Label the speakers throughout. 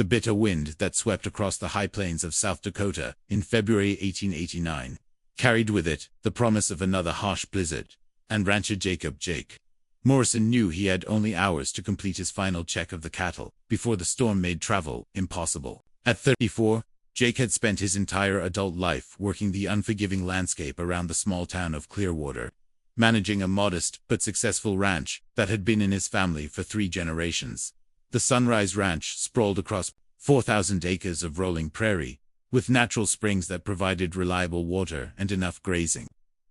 Speaker 1: The bitter wind that swept across the high plains of South Dakota in February 1889 carried with it the promise of another harsh blizzard, and rancher Jake Morrison knew he had only hours to complete his final check of the cattle before the storm made travel impossible. At 34, Jake had spent his entire adult life working the unforgiving landscape around the small town of Clearwater, managing a modest but successful ranch that had been in his family for 3 generations. The Sunrise Ranch sprawled across 4,000 acres of rolling prairie, with natural springs that provided reliable water and enough grazing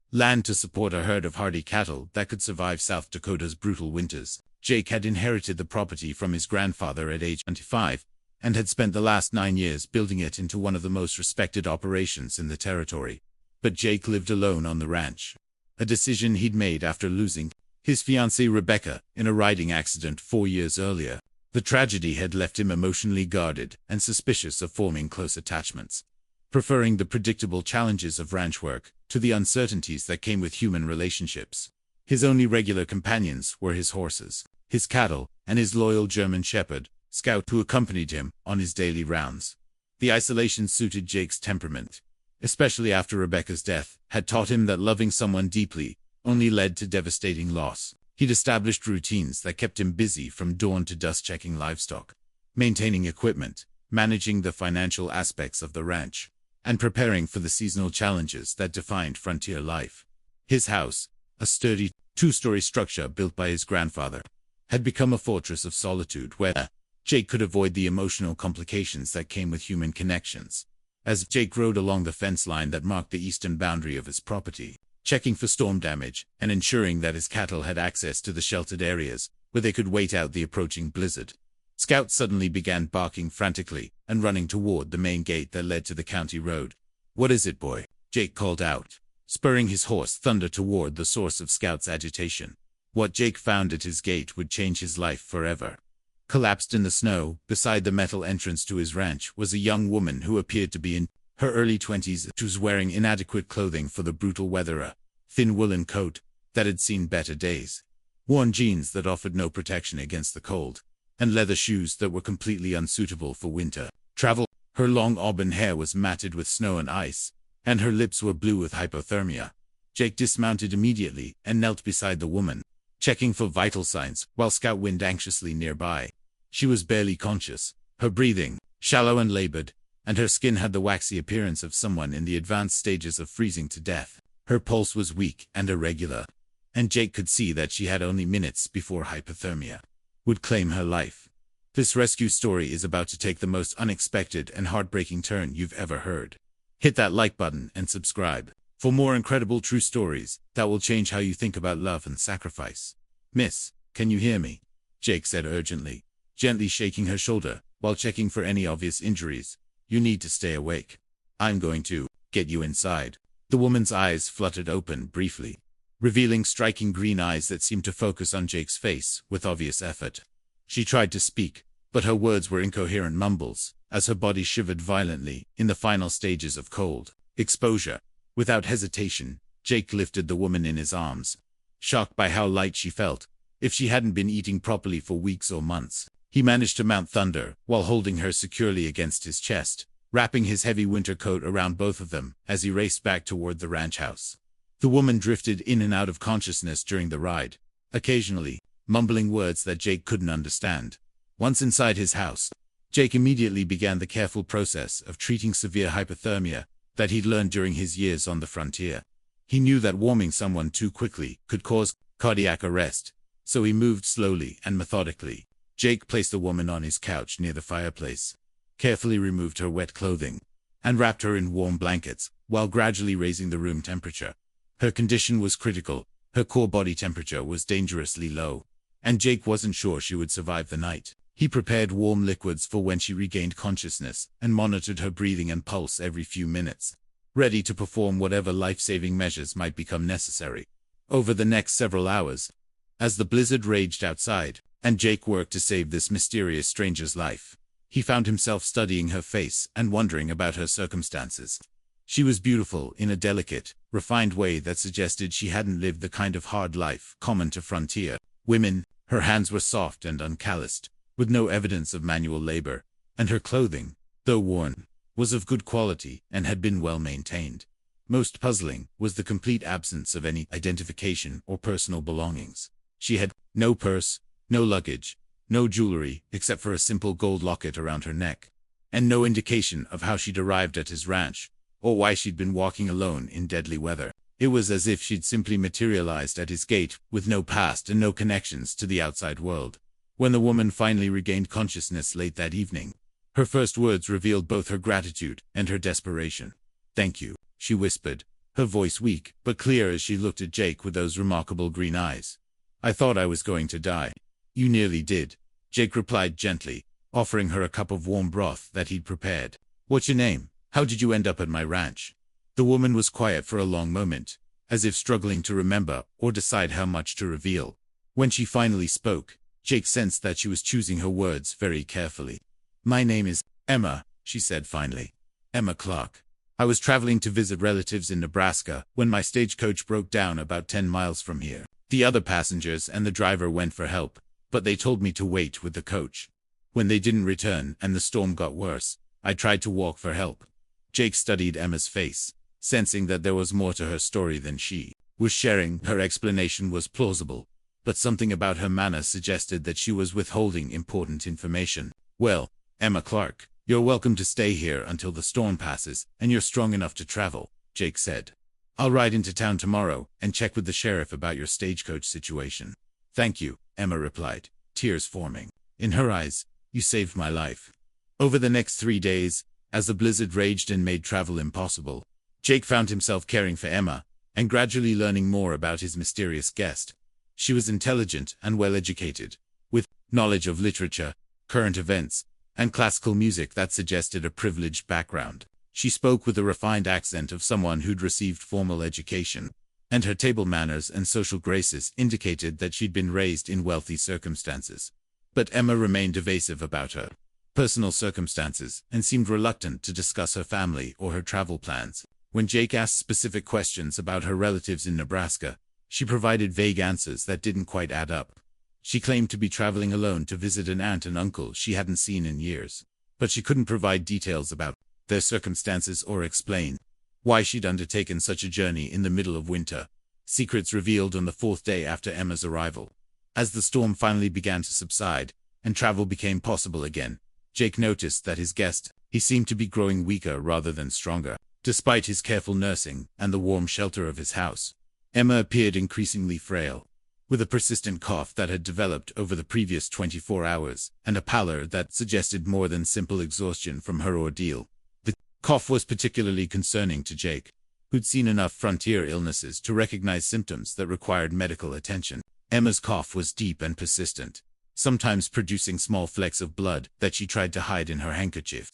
Speaker 1: land to support a herd of hardy cattle that could survive South Dakota's brutal winters. Jake had inherited the property from his grandfather at age 25, and had spent the last 9 years building it into one of the most respected operations in the territory. But Jake lived alone on the ranch, a decision he'd made after losing his fiancée Rebecca in a riding accident 4 years earlier. The tragedy had left him emotionally guarded and suspicious of forming close attachments, preferring the predictable challenges of ranch work to the uncertainties that came with human relationships. His only regular companions were his horses, his cattle, and his loyal German shepherd, Scout, who accompanied him on his daily rounds. The isolation suited Jake's temperament, especially after Rebecca's death had taught him that loving someone deeply only led to devastating loss. He'd established routines that kept him busy from dawn to dusk, checking livestock, maintaining equipment, managing the financial aspects of the ranch, and preparing for the seasonal challenges that defined frontier life. His house, a sturdy 2-story structure built by his grandfather, had become a fortress of solitude where Jake could avoid the emotional complications that came with human connections. As Jake rode along the fence line that marked the eastern boundary of his property, checking for storm damage and ensuring that his cattle had access to the sheltered areas where they could wait out the approaching blizzard, Scout suddenly began barking frantically and running toward the main gate that led to the county road. "What is it, boy?" Jake called out, spurring his horse Thunder toward the source of Scout's agitation. What Jake found at his gate would change his life forever. Collapsed in the snow beside the metal entrance to his ranch was a young woman who appeared to be in her early 20s. She was wearing inadequate clothing for the brutal weather, a thin woolen coat that had seen better days, worn jeans that offered no protection against the cold, and leather shoes that were completely unsuitable for winter travel. Her long auburn hair was matted with snow and ice, and her lips were blue with hypothermia. Jake dismounted immediately and knelt beside the woman, checking for vital signs while Scout whined anxiously nearby. She was barely conscious, her breathing shallow and labored, and her skin had the waxy appearance of someone in the advanced stages of freezing to death. Her pulse was weak and irregular, and Jake could see that she had only minutes before hypothermia would claim her life. This rescue story is about to take the most unexpected and heartbreaking turn you've ever heard. Hit that like button and subscribe for more incredible true stories that will change how you think about love and sacrifice. "Miss, can you hear me?" Jake said urgently, gently shaking her shoulder while checking for any obvious injuries. "You need to stay awake. I'm going to get you inside." The woman's eyes fluttered open briefly, revealing striking green eyes that seemed to focus on Jake's face with obvious effort. She tried to speak, but her words were incoherent mumbles as her body shivered violently in the final stages of cold exposure. Without hesitation, Jake lifted the woman in his arms, shocked by how light she felt. If she hadn't been eating properly for weeks or months, he managed to mount Thunder while holding her securely against his chest, wrapping his heavy winter coat around both of them as he raced back toward the ranch house. The woman drifted in and out of consciousness during the ride, occasionally mumbling words that Jake couldn't understand. Once inside his house, Jake immediately began the careful process of treating severe hypothermia that he'd learned during his years on the frontier. He knew that warming someone too quickly could cause cardiac arrest, so he moved slowly and methodically. Jake placed the woman on his couch near the fireplace, carefully removed her wet clothing, and wrapped her in warm blankets, while gradually raising the room temperature. Her condition was critical, her core body temperature was dangerously low, and Jake wasn't sure she would survive the night. He prepared warm liquids for when she regained consciousness and monitored her breathing and pulse every few minutes, ready to perform whatever life-saving measures might become necessary. Over the next several hours, as the blizzard raged outside, and Jake worked to save this mysterious stranger's life, he found himself studying her face and wondering about her circumstances. She was beautiful in a delicate, refined way that suggested she hadn't lived the kind of hard life common to frontier women. Her hands were soft and uncalloused, with no evidence of manual labor, and her clothing, though worn, was of good quality and had been well maintained. Most puzzling was the complete absence of any identification or personal belongings. She had no purse, no luggage, no jewelry except for a simple gold locket around her neck, and no indication of how she'd arrived at his ranch, or why she'd been walking alone in deadly weather. It was as if she'd simply materialized at his gate, with no past and no connections to the outside world. When the woman finally regained consciousness late that evening, her first words revealed both her gratitude and her desperation. "Thank you," she whispered, her voice weak but clear as she looked at Jake with those remarkable green eyes. "I thought I was going to die." "You nearly did," Jake replied gently, offering her a cup of warm broth that he'd prepared. "What's your name? How did you end up at my ranch?" The woman was quiet for a long moment, as if struggling to remember or decide how much to reveal. When she finally spoke, Jake sensed that she was choosing her words very carefully. "My name is Emma," she said finally. "Emma Clark. I was traveling to visit relatives in Nebraska when my stagecoach broke down about 10 miles from here. The other passengers and the driver went for help, but they told me to wait with the coach. When they didn't return and the storm got worse, I tried to walk for help." Jake studied Emma's face, sensing that there was more to her story than she was sharing. Her explanation was plausible, but something about her manner suggested that she was withholding important information. "Well, Emma Clark, you're welcome to stay here until the storm passes and you're strong enough to travel," Jake said. "I'll ride into town tomorrow and check with the sheriff about your stagecoach situation." "Thank you," Emma replied, tears forming in her eyes. "You saved my life." Over the next 3 days, as the blizzard raged and made travel impossible, Jake found himself caring for Emma and gradually learning more about his mysterious guest. She was intelligent and well-educated, with knowledge of literature, current events, and classical music that suggested a privileged background. She spoke with a refined accent of someone who'd received formal education, and her table manners and social graces indicated that she'd been raised in wealthy circumstances. But Emma remained evasive about her personal circumstances and seemed reluctant to discuss her family or her travel plans. When Jake asked specific questions about her relatives in Nebraska, she provided vague answers that didn't quite add up. She claimed to be traveling alone to visit an aunt and uncle she hadn't seen in years, but she couldn't provide details about their circumstances or explain why she'd undertaken such a journey in the middle of winter. Secrets revealed on the 4th day after Emma's arrival. As the storm finally began to subside and travel became possible again, Jake noticed that his guest, he seemed to be growing weaker rather than stronger. Despite his careful nursing and the warm shelter of his house, Emma appeared increasingly frail, with a persistent cough that had developed over the previous 24 hours, and a pallor that suggested more than simple exhaustion from her ordeal. The cough was particularly concerning to Jake, who'd seen enough frontier illnesses to recognize symptoms that required medical attention. Emma's cough was deep and persistent, sometimes producing small flecks of blood that she tried to hide in her handkerchief.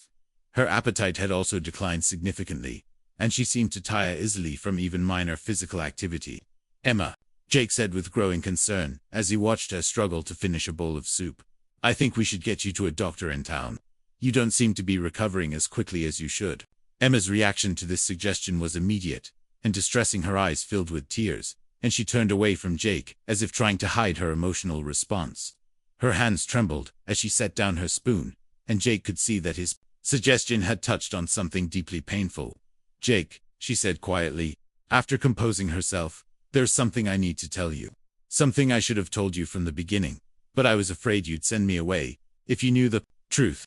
Speaker 1: Her appetite had also declined significantly, and she seemed to tire easily from even minor physical activity. "Emma," Jake said with growing concern as he watched her struggle to finish a bowl of soup, "I think we should get you to a doctor in town. You don't seem to be recovering as quickly as you should." Emma's reaction to this suggestion was immediate and distressing. Her eyes filled with tears, and she turned away from Jake as if trying to hide her emotional response. Her hands trembled as she set down her spoon, and Jake could see that his suggestion had touched on something deeply painful. "Jake," she said quietly, after composing herself, "there's something I need to tell you. Something I should have told you from the beginning, but I was afraid you'd send me away if you knew the truth."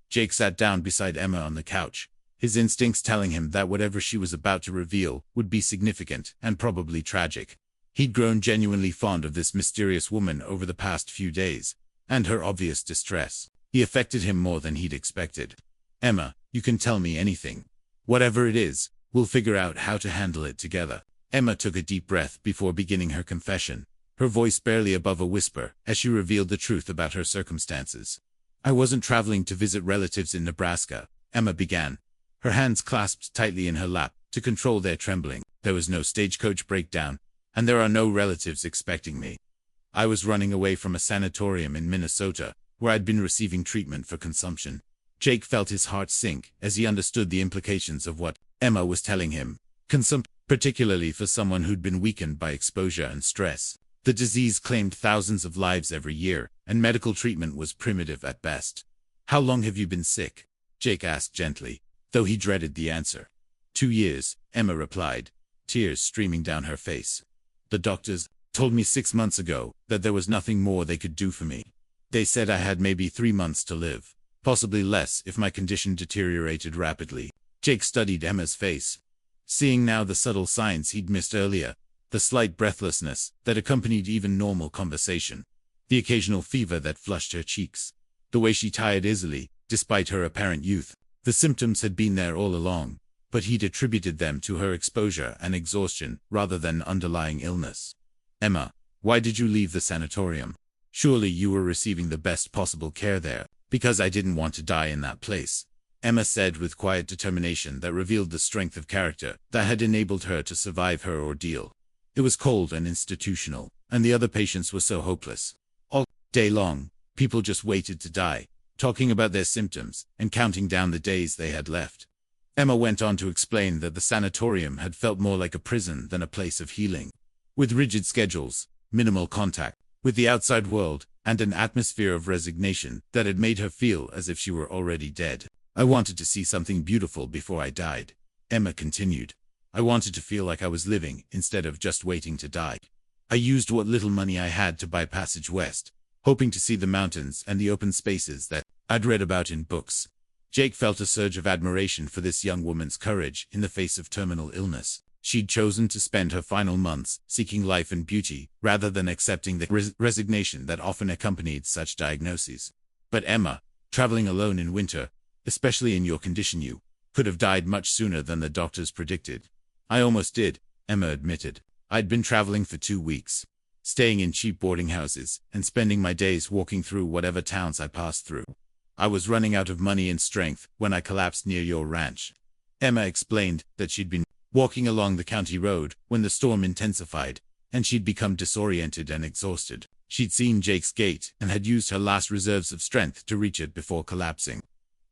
Speaker 1: Jake sat down beside Emma on the couch, his instincts telling him that whatever she was about to reveal would be significant and probably tragic. He'd grown genuinely fond of this mysterious woman over the past few days, and her obvious distress. He affected him more than he'd expected. "Emma, you can tell me anything. Whatever it is, we'll figure out how to handle it together." Emma took a deep breath before beginning her confession, her voice barely above a whisper as she revealed the truth about her circumstances. "I wasn't traveling to visit relatives in Nebraska," Emma began, her hands clasped tightly in her lap to control their trembling. "There was no stagecoach breakdown, and there are no relatives expecting me. I was running away from a sanatorium in Minnesota, where I'd been receiving treatment for consumption." Jake felt his heart sink as he understood the implications of what Emma was telling him. Consumption, particularly for someone who'd been weakened by exposure and stress. The disease claimed thousands of lives every year, and medical treatment was primitive at best. How long have you been sick? Jake asked gently, though he dreaded the answer. 2 years, Emma replied, tears streaming down her face. The doctors told me 6 months ago that there was nothing more they could do for me. They said I had maybe 3 months to live, possibly less if my condition deteriorated rapidly. Jake studied Emma's face, seeing now the subtle signs he'd missed earlier, the slight breathlessness that accompanied even normal conversation, the occasional fever that flushed her cheeks, the way she tired easily, despite her apparent youth. The symptoms had been there all along, but he'd attributed them to her exposure and exhaustion rather than underlying illness. Emma, why did you leave the sanatorium? Surely you were receiving the best possible care there. Because I didn't want to die in that place, Emma said with quiet determination that revealed the strength of character that had enabled her to survive her ordeal. It was cold and institutional, and the other patients were so hopeless. All day long, people just waited to die, talking about their symptoms and counting down the days they had left. Emma went on to explain that the sanatorium had felt more like a prison than a place of healing, with rigid schedules, minimal contact with the outside world, and an atmosphere of resignation that had made her feel as if she were already dead. I wanted to see something beautiful before I died, Emma continued. I wanted to feel like I was living instead of just waiting to die. I used what little money I had to buy passage west, hoping to see the mountains and the open spaces that I'd read about in books. Jake felt a surge of admiration for this young woman's courage in the face of terminal illness. She'd chosen to spend her final months seeking life and beauty rather than accepting the resignation that often accompanied such diagnoses. But Emma, traveling alone in winter, especially in your condition, you could have died much sooner than the doctors predicted. I almost did, Emma admitted. I'd been traveling for 2 weeks, staying in cheap boarding houses and spending my days walking through whatever towns I passed through. I was running out of money and strength when I collapsed near your ranch. Emma explained that she'd been walking along the county road when the storm intensified, and she'd become disoriented and exhausted. She'd seen Jake's gate and had used her last reserves of strength to reach it before collapsing.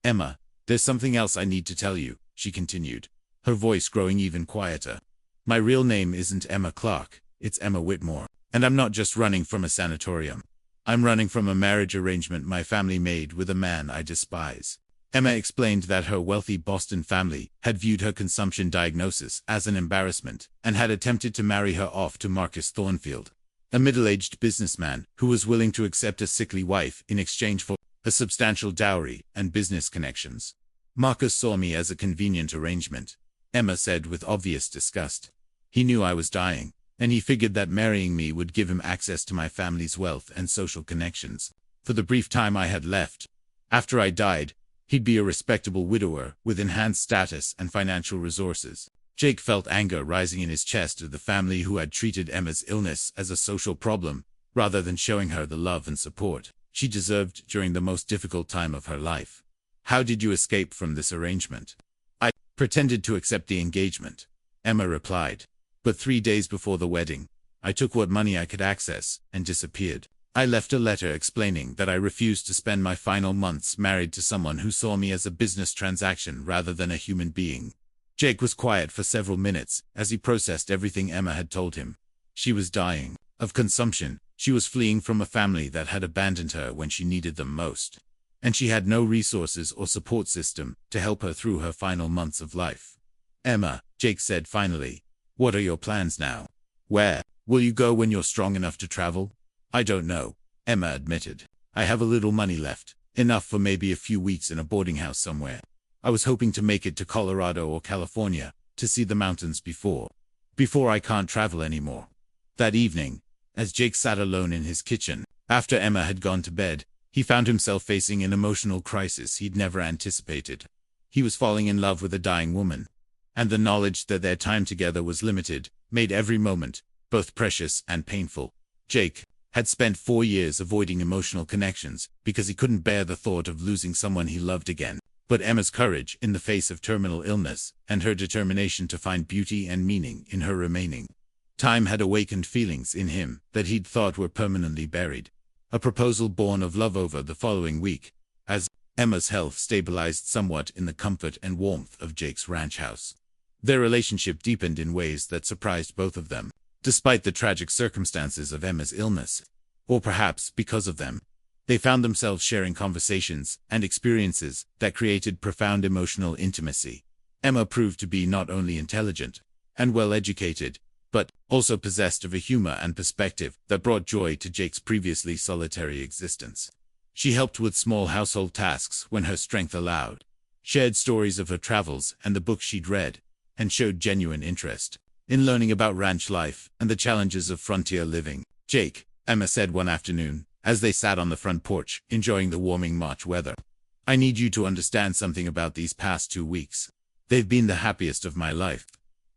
Speaker 1: Emma, there's something else I need to tell you, she continued, her voice growing even quieter. My real name isn't Emma Clark, it's Emma Whitmore, and I'm not just running from a sanatorium. I'm running from a marriage arrangement my family made with a man I despise. Emma explained that her wealthy Boston family had viewed her consumption diagnosis as an embarrassment and had attempted to marry her off to Marcus Thornfield, a middle-aged businessman who was willing to accept a sickly wife in exchange for a substantial dowry and business connections. Marcus saw me as a convenient arrangement, Emma said with obvious disgust. He knew I was dying, and he figured that marrying me would give him access to my family's wealth and social connections. For the brief time I had left, after I died, he'd be a respectable widower with enhanced status and financial resources. Jake felt anger rising in his chest at the family who had treated Emma's illness as a social problem, rather than showing her the love and support she deserved during the most difficult time of her life. How did you escape from this arrangement? I pretended to accept the engagement, Emma replied. But 3 days before the wedding, I took what money I could access and disappeared. I left a letter explaining that I refused to spend my final months married to someone who saw me as a business transaction rather than a human being. Jake was quiet for several minutes as he processed everything Emma had told him. She was dying of consumption. She was fleeing from a family that had abandoned her when she needed them most. And she had no resources or support system to help her through her final months of life. Emma, Jake said finally, what are your plans now? Where will you go when you're strong enough to travel? I don't know, Emma admitted. I have a little money left, enough for maybe a few weeks in a boarding house somewhere. I was hoping to make it to Colorado or California to see the mountains before I can't travel anymore. That evening, as Jake sat alone in his kitchen, after Emma had gone to bed, he found himself facing an emotional crisis he'd never anticipated. He was falling in love with a dying woman, and the knowledge that their time together was limited made every moment both precious and painful. Jake had spent 4 years avoiding emotional connections because he couldn't bear the thought of losing someone he loved again. But Emma's courage in the face of terminal illness and her determination to find beauty and meaning in her remaining time had awakened feelings in him that he'd thought were permanently buried. A proposal born of love over the following week, as Emma's health stabilized somewhat in the comfort and warmth of Jake's ranch house. Their relationship deepened in ways that surprised both of them, despite the tragic circumstances of Emma's illness, or perhaps because of them. They found themselves sharing conversations and experiences that created profound emotional intimacy. Emma proved to be not only intelligent and well-educated, but also possessed of a humor and perspective that brought joy to Jake's previously solitary existence. She helped with small household tasks when her strength allowed, shared stories of her travels and the books she'd read, and showed genuine interest in learning about ranch life and the challenges of frontier living. "Jake," Emma said one afternoon, as they sat on the front porch, enjoying the warming March weather, "I need you to understand something about these past 2 weeks. They've been the happiest of my life."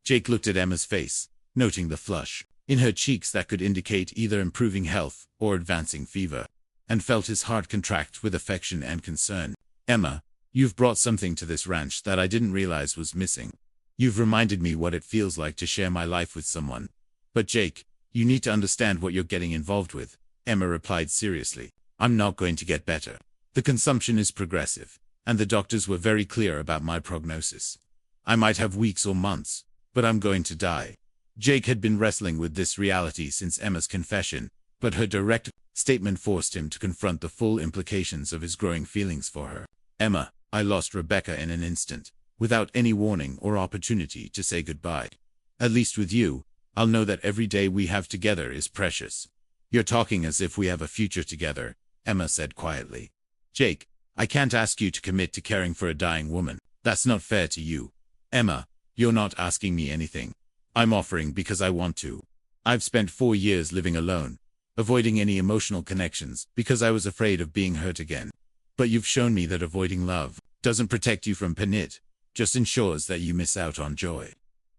Speaker 1: Jake looked at Emma's face, noting the flush in her cheeks that could indicate either improving health or advancing fever, and felt his heart contract with affection and concern. "Emma, you've brought something to this ranch that I didn't realize was missing. You've reminded me what it feels like to share my life with someone. But Jake, you need to understand what you're getting involved with," Emma replied seriously. "I'm not going to get better. The consumption is progressive, and the doctors were very clear about my prognosis. I might have weeks or months, but I'm going to die." Jake had been wrestling with this reality since Emma's confession, but her direct statement forced him to confront the full implications of his growing feelings for her. "Emma, I lost Rebecca in an instant, without any warning or opportunity to say goodbye. At least with you, I'll know that every day we have together is precious." "You're talking as if we have a future together," Emma said quietly. "Jake, I can't ask you to commit to caring for a dying woman. That's not fair to you." "Emma, you're not asking me anything. I'm offering because I want to. I've spent 4 years living alone, avoiding any emotional connections because I was afraid of being hurt again. But you've shown me that avoiding love doesn't protect you from pain, it just ensures that you miss out on joy."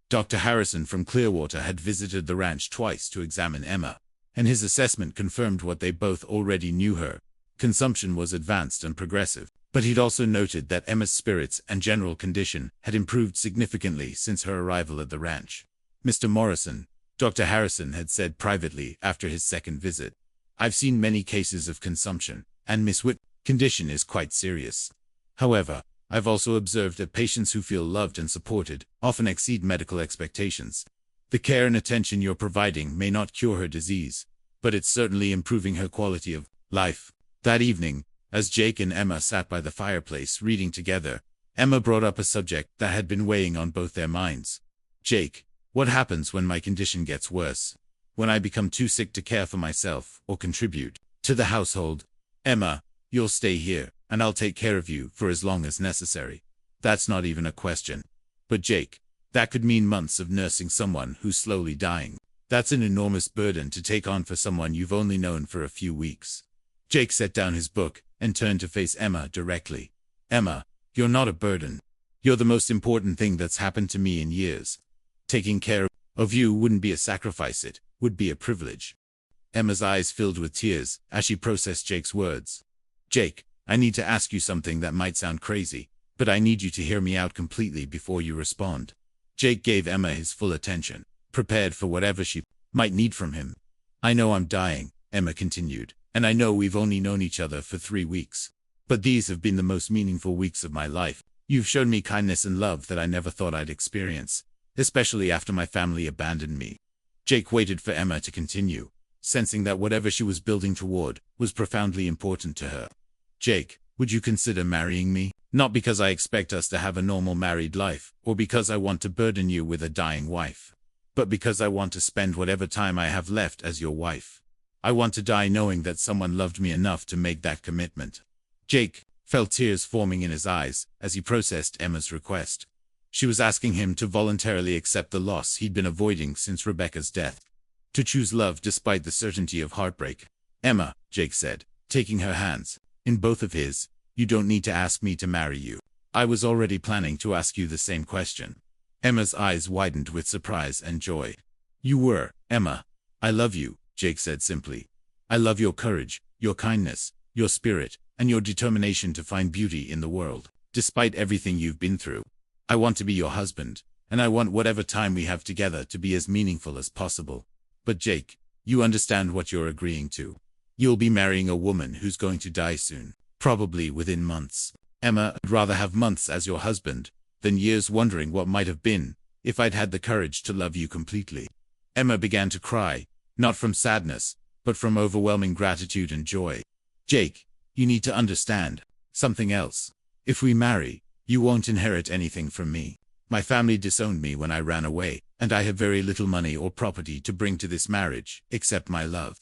Speaker 1: Dr. Harrison from Clearwater had visited the ranch twice to examine Emma, and his assessment confirmed what they both already knew: her consumption was advanced and progressive. But he'd also noted that Emma's spirits and general condition had improved significantly since her arrival at the ranch. "Mr. Morrison," Dr. Harrison had said privately after his second visit, "I've seen many cases of consumption, and Miss Whit's condition is quite serious. However, I've also observed that patients who feel loved and supported often exceed medical expectations. The care and attention you're providing may not cure her disease, but it's certainly improving her quality of life." That evening, as Jake and Emma sat by the fireplace reading together, Emma brought up a subject that had been weighing on both their minds. "Jake, what happens when my condition gets worse? When I become too sick to care for myself or contribute to the household?" "Emma, you'll stay here, and I'll take care of you for as long as necessary. That's not even a question." "But Jake, that could mean months of nursing someone who's slowly dying. That's an enormous burden to take on for someone you've only known for a few weeks." Jake set down his book and turned to face Emma directly. "Emma, you're not a burden. You're the most important thing that's happened to me in years. Taking care of you wouldn't be a sacrifice, it would be a privilege." Emma's eyes filled with tears as she processed Jake's words. "Jake, I need to ask you something that might sound crazy, but I need you to hear me out completely before you respond." Jake gave Emma his full attention, prepared for whatever she might need from him. "I know I'm dying," Emma continued, "and I know we've only known each other for 3 weeks. But these have been the most meaningful weeks of my life. You've shown me kindness and love that I never thought I'd experience, especially after my family abandoned me." Jake waited for Emma to continue, sensing that whatever she was building toward was profoundly important to her. "Jake, would you consider marrying me? Not because I expect us to have a normal married life, or because I want to burden you with a dying wife, but because I want to spend whatever time I have left as your wife. I want to die knowing that someone loved me enough to make that commitment." Jake felt tears forming in his eyes as he processed Emma's request. She was asking him to voluntarily accept the loss he'd been avoiding since Rebecca's death, to choose love despite the certainty of heartbreak. "Emma," Jake said, taking her hands in both of his, "you don't need to ask me to marry you. I was already planning to ask you the same question." Emma's eyes widened with surprise and joy. "You were, Emma. I love you," Jake said simply. "I love your courage, your kindness, your spirit, and your determination to find beauty in the world, despite everything you've been through. I want to be your husband, and I want whatever time we have together to be as meaningful as possible. But Jake, you understand what you're agreeing to. You'll be marrying a woman who's going to die soon, probably within months. Emma, I'd rather have months as your husband than years wondering what might have been if I'd had the courage to love you completely." Emma began to cry, not from sadness, but from overwhelming gratitude and joy. Jake, you need to understand something else. If we marry, you won't inherit anything from me. My family disowned me when I ran away, and I have very little money or property to bring to this marriage, except my love.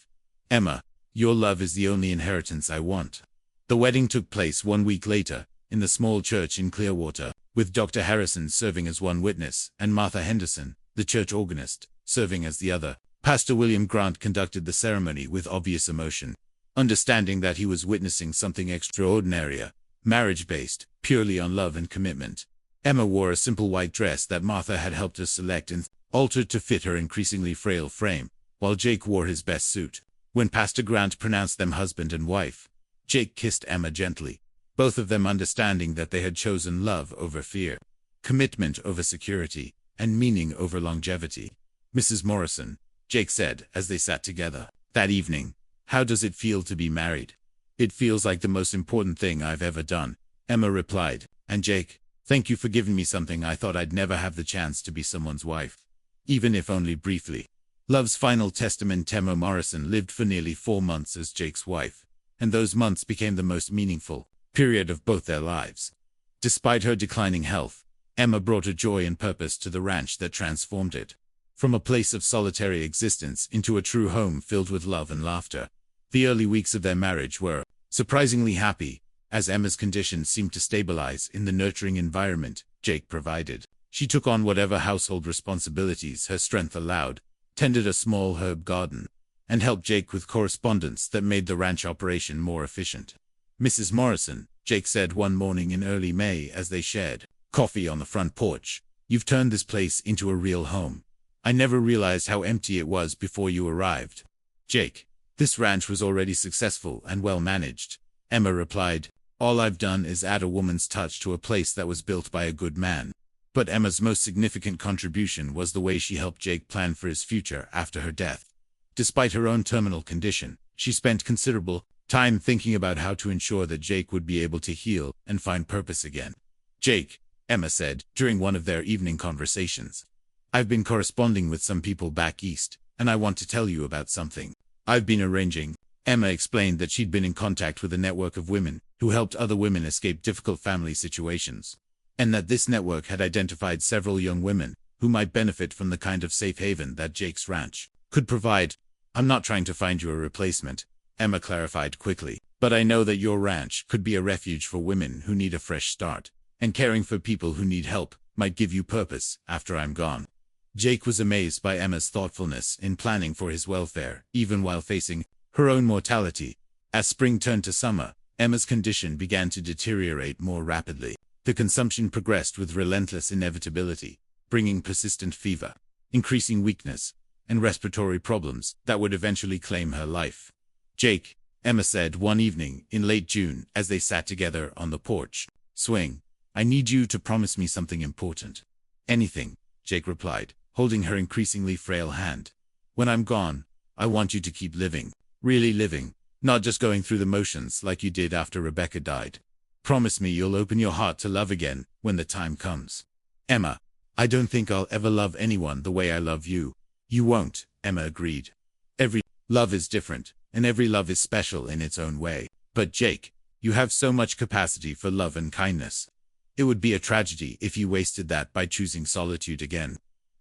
Speaker 1: Emma, your love is the only inheritance I want. The wedding took place 1 week later, in the small church in Clearwater, with Dr. Harrison serving as one witness, and Martha Henderson, the church organist, serving as the other. Pastor William Grant conducted the ceremony with obvious emotion, understanding that he was witnessing something extraordinary, marriage-based, purely on love and commitment. Emma wore a simple white dress that Martha had helped her select and altered to fit her increasingly frail frame, while Jake wore his best suit. When Pastor Grant pronounced them husband and wife, Jake kissed Emma gently, both of them understanding that they had chosen love over fear, commitment over security, and meaning over longevity. Mrs. Morrison, Jake said as they sat together that evening, how does it feel to be married? It feels like the most important thing I've ever done, Emma replied. And Jake, thank you for giving me something I thought I'd never have the chance to be someone's wife, even if only briefly. Love's final testament. Emma Morrison lived for nearly 4 months as Jake's wife, and those months became the most meaningful period of both their lives. Despite her declining health, Emma brought a joy and purpose to the ranch that transformed it from a place of solitary existence into a true home filled with love and laughter. The early weeks of their marriage were surprisingly happy, as Emma's condition seemed to stabilize in the nurturing environment Jake provided. She took on whatever household responsibilities her strength allowed, tended a small herb garden, and helped Jake with correspondence that made the ranch operation more efficient. Mrs. Morrison, Jake said one morning in early May as they shared coffee on the front porch, you've turned this place into a real home. I never realized how empty it was before you arrived. Jake, this ranch was already successful and well managed, Emma replied. All I've done is add a woman's touch to a place that was built by a good man. But Emma's most significant contribution was the way she helped Jake plan for his future after her death. Despite her own terminal condition, she spent considerable time thinking about how to ensure that Jake would be able to heal and find purpose again. Jake, Emma said during one of their evening conversations, I've been corresponding with some people back east, and I want to tell you about something I've been arranging. Emma explained that she'd been in contact with a network of women who helped other women escape difficult family situations, and that this network had identified several young women who might benefit from the kind of safe haven that Jake's ranch could provide. I'm not trying to find you a replacement, Emma clarified quickly, but I know that your ranch could be a refuge for women who need a fresh start, and caring for people who need help might give you purpose after I'm gone. Jake was amazed by Emma's thoughtfulness in planning for his welfare, even while facing her own mortality. As spring turned to summer, Emma's condition began to deteriorate more rapidly. The consumption progressed with relentless inevitability, bringing persistent fever, increasing weakness, and respiratory problems that would eventually claim her life. Jake, Emma said one evening in late June as they sat together on the porch swing, I need you to promise me something important. Anything, Jake replied, holding her increasingly frail hand. When I'm gone, I want you to keep living, really living, not just going through the motions like you did after Rebecca died. Promise me you'll open your heart to love again when the time comes. Emma, I don't think I'll ever love anyone the way I love you. You won't, Emma agreed. Every love is different, and every love is special in its own way. But Jake, you have so much capacity for love and kindness. It would be a tragedy if you wasted that by choosing solitude again.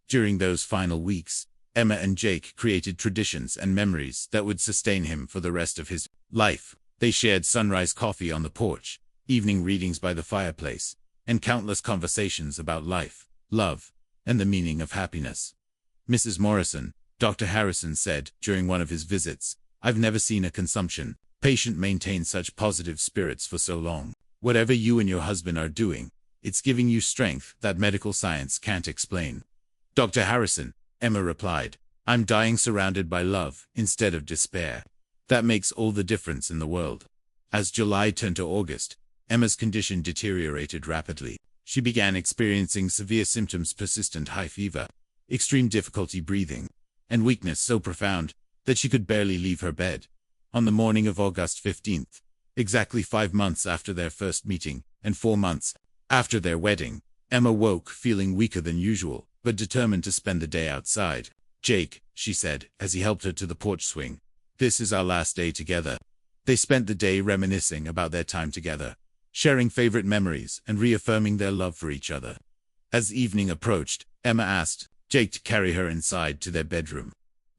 Speaker 1: During those final weeks, Emma and Jake created traditions and memories that would sustain him for the rest of his life. They shared sunrise coffee on the porch, evening readings by the fireplace, and countless conversations about life, love, and the meaning of happiness. Mrs. Morrison, Dr. Harrison said during one of his visits, I've never seen a consumption patient maintain such positive spirits for so long. Whatever you and your husband are doing, it's giving you strength that medical science can't explain. Dr. Harrison, Emma replied, I'm dying surrounded by love instead of despair. That makes all the difference in the world. As July turned to August, Emma's condition deteriorated rapidly. She began experiencing severe symptoms: persistent high fever, extreme difficulty breathing, and weakness so profound that she could barely leave her bed. On the morning of August 15th, exactly 5 months after their first meeting, and 4 months after their wedding, Emma woke feeling weaker than usual, but determined to spend the day outside. Jake, she said, as he helped her to the porch swing, this is our last day together. They spent the day reminiscing about their time together, sharing favorite memories and reaffirming their love for each other. As evening approached, Emma asked Jake to carry her inside to their bedroom.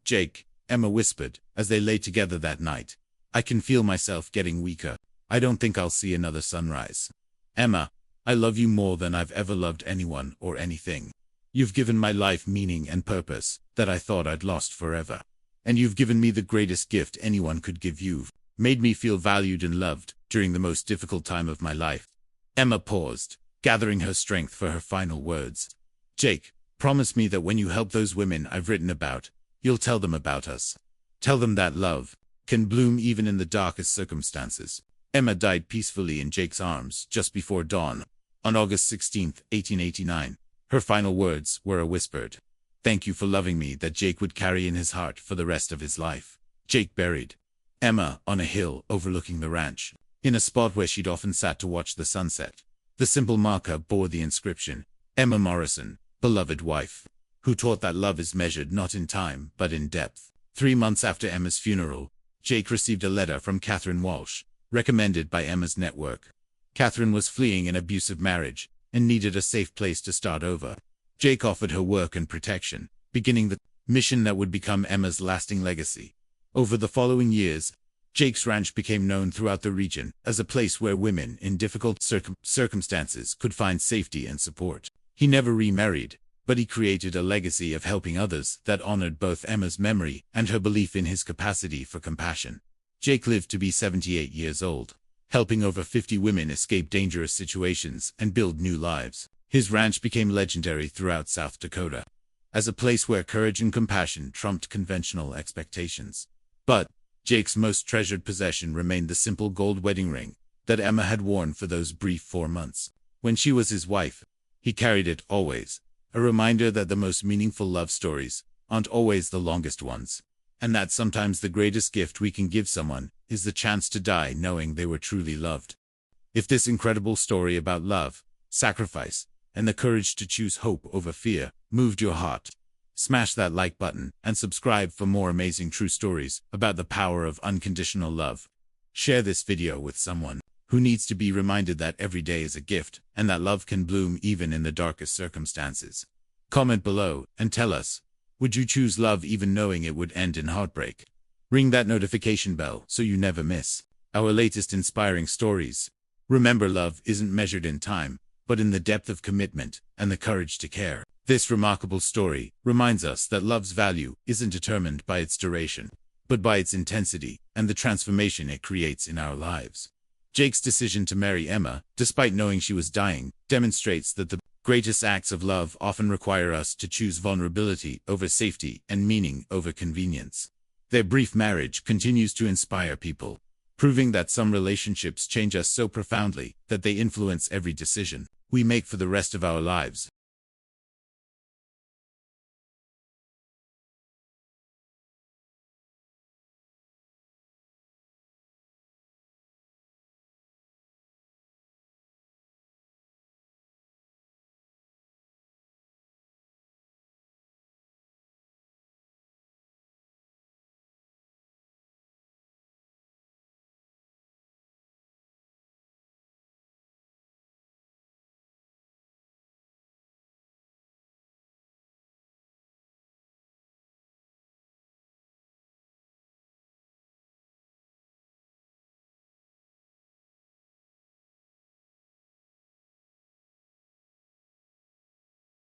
Speaker 1: "Jake," Emma whispered, as they lay together that night, "I can feel myself getting weaker. I don't think I'll see another sunrise. Emma, I love you more than I've ever loved anyone or anything. You've given my life meaning and purpose that I thought I'd lost forever. And you've given me the greatest gift anyone could give. You've made me feel valued and loved during the most difficult time of my life." Emma paused, gathering her strength for her final words. "Jake, promise me that when you help those women I've written about, you'll tell them about us. Tell them that love can bloom even in the darkest circumstances." Emma died peacefully in Jake's arms just before dawn, on August 16, 1889. Her final words were a whispered, "Thank you for loving me," that Jake would carry in his heart for the rest of his life. Jake buried Emma on a hill overlooking the ranch, in a spot where she'd often sat to watch the sunset. The simple marker bore the inscription, "Emma Morrison, beloved wife, who taught that love is measured not in time but in depth." 3 months after Emma's funeral, Jake received a letter from Catherine Walsh, recommended by Emma's network. Catherine was fleeing an abusive marriage and needed a safe place to start over. Jake offered her work and protection, beginning the mission that would become Emma's lasting legacy. Over the following years, Jake's ranch became known throughout the region as a place where women in difficult circumstances could find safety and support. He never remarried, but he created a legacy of helping others that honored both Emma's memory and her belief in his capacity for compassion. Jake lived to be 78 years old, helping over 50 women escape dangerous situations and build new lives. His ranch became legendary throughout South Dakota as a place where courage and compassion trumped conventional expectations. But Jake's most treasured possession remained the simple gold wedding ring that Emma had worn for those brief 4 months. When she was his wife, he carried it always, a reminder that the most meaningful love stories aren't always the longest ones, and that sometimes the greatest gift we can give someone is the chance to die knowing they were truly loved. If this incredible story about love, sacrifice, and the courage to choose hope over fear moved your heart, smash that like button and subscribe for more amazing true stories about the power of unconditional love. Share this video with someone who needs to be reminded that every day is a gift and that love can bloom even in the darkest circumstances. Comment below and tell us, would you choose love even knowing it would end in heartbreak? Ring that notification bell so you never miss our latest inspiring stories. Remember, love isn't measured in time, but in the depth of commitment and the courage to care. This remarkable story reminds us that love's value isn't determined by its duration, but by its intensity and the transformation it creates in our lives. Jake's decision to marry Emma, despite knowing she was dying, demonstrates that the greatest acts of love often require us to choose vulnerability over safety and meaning over convenience. Their brief marriage continues to inspire people, proving that some relationships change us so profoundly that they influence every decision we make for the rest of our lives.